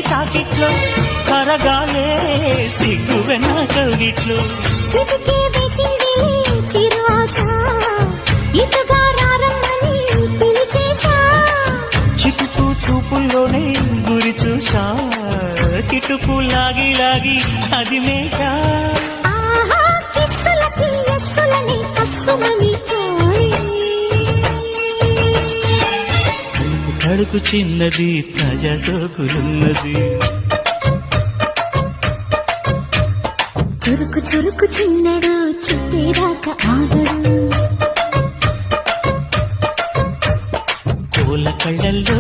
తాకిట్లో కరగాలే సిగ్గు వెన్న కవిట్లో చిటికే వేసింది చిరు ఆశ ఇటుగా రారమ్మని పిలిచేశా చిటుకు చూపుల్లోనే గురి చూసా కిటుకు లాగి లాగి అది మేషా ఆహా కిస్సులకి ఎస్సులని కస్సులని కడుపు చిన్నది తాజా సోకులున్నది చురుకు చురుకు చిన్నడు చుట్టేదాకా ఆగడు కోల కళ్ళల్లో